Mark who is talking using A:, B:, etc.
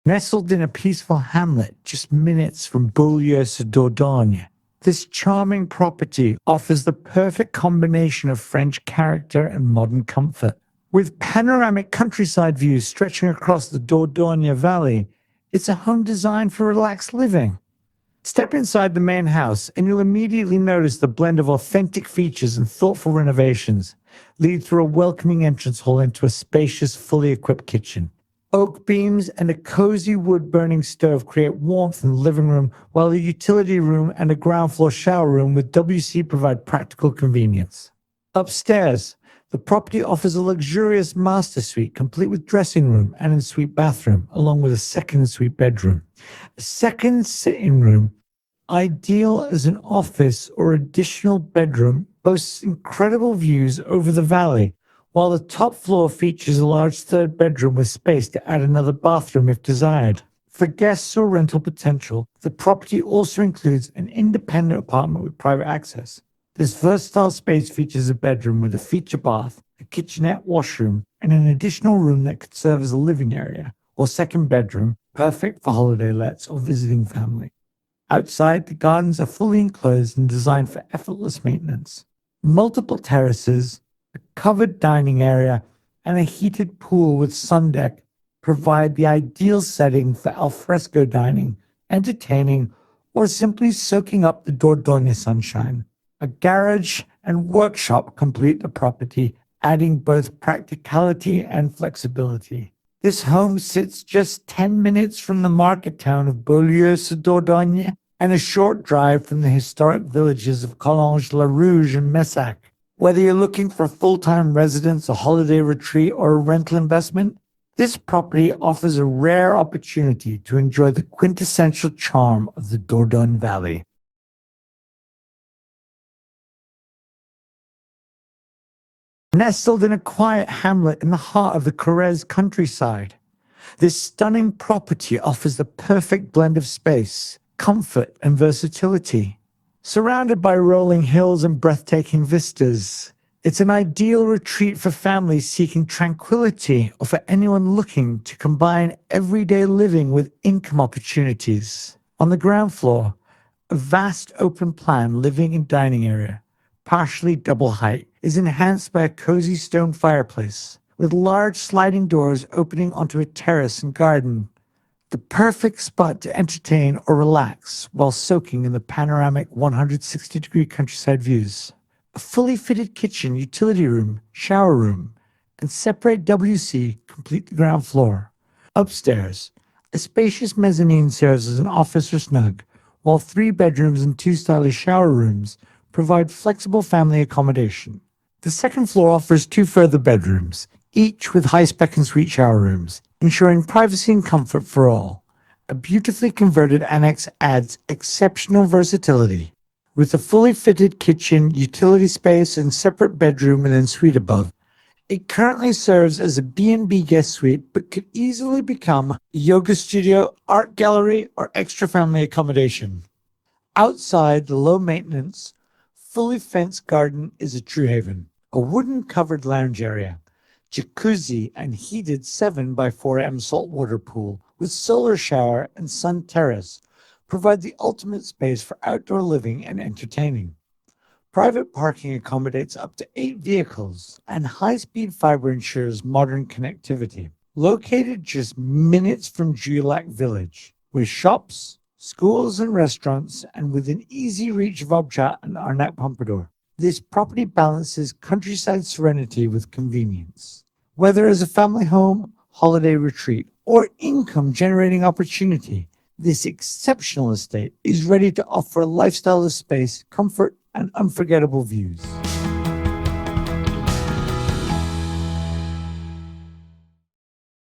A: Nestled in a peaceful hamlet just minutes from Beaulieu-sur-Dordogne, this charming property offers the perfect combination of French character and modern comfort. With panoramic countryside views stretching across the Dordogne Valley, it's a home designed for relaxed living. Step inside the main house and you'll immediately notice the blend of authentic features and thoughtful renovations lead through a welcoming entrance hall into a spacious, fully equipped kitchen. Oak beams and a cozy wood-burning stove create warmth in the living room, while the utility room and a ground floor shower room with WC provide practical convenience. Upstairs, the property offers a luxurious master suite complete with dressing room and ensuite bathroom, along with a second ensuite bedroom. A second sitting room, ideal as an office or additional bedroom, boasts incredible views over the valley, while the top floor features a large third bedroom with space to add another bathroom if desired. For guests or rental potential, the property also includes an independent apartment with private access. This versatile space features a bedroom with a feature bath, a kitchenette, washroom, and an additional room that could serve as a living area or second bedroom, perfect for holiday lets or visiting family. Outside, the gardens are fully enclosed and designed for effortless maintenance. Multiple terraces, a covered dining area, and a heated pool with sun deck provide the ideal setting for alfresco dining, entertaining, or simply soaking up the Dordogne sunshine. A garage and workshop complete the property, adding both practicality and flexibility. This home sits just 10 minutes from the market town of Beaulieu-sur-Dordogne and a short drive from the historic villages of Collonges, La Rouge, and Messac. Whether you're looking for a full-time residence, a holiday retreat, or a rental investment, this property offers a rare opportunity to enjoy the quintessential charm of the Dordogne Valley. Nestled in a quiet hamlet in the heart of the Corrèze countryside, this stunning property offers the perfect blend of space, comfort, and versatility. Surrounded by rolling hills and breathtaking vistas, it's an ideal retreat for families seeking tranquility or for anyone looking to combine everyday living with income opportunities. On the ground floor, a vast open-plan living and dining area, partially double height, is enhanced by a cozy stone fireplace with large sliding doors opening onto a terrace and garden. The perfect spot to entertain or relax while soaking in the panoramic 160-degree countryside views. A fully fitted kitchen, utility room, shower room, and separate WC complete the ground floor. Upstairs, a spacious mezzanine serves as an office or snug, while 3 bedrooms and 2 stylish shower rooms provide flexible family accommodation. The second floor offers 2 further bedrooms, each with high-spec ensuite shower rooms, ensuring privacy and comfort for all. A beautifully converted annex adds exceptional versatility. With a fully fitted kitchen, utility space, and separate bedroom and ensuite above, it currently serves as a B&B guest suite, but could easily become a yoga studio, art gallery, or extra family accommodation. Outside, the low-maintenance, fully fenced garden is a true haven. A wooden covered lounge area, jacuzzi, and heated 7x4M saltwater pool with solar shower and sun terrace provide the ultimate space for outdoor living and entertaining. Private parking accommodates up to 8 vehicles, and high-speed fiber ensures modern connectivity. Located just minutes from Juillac village, with shops, schools, and restaurants, and within easy reach of Obchat and Arnac Pompadour, this property balances countryside serenity with convenience. Whether as a family home, holiday retreat, or income-generating opportunity, this exceptional estate is ready to offer a lifestyle of space, comfort, and unforgettable views.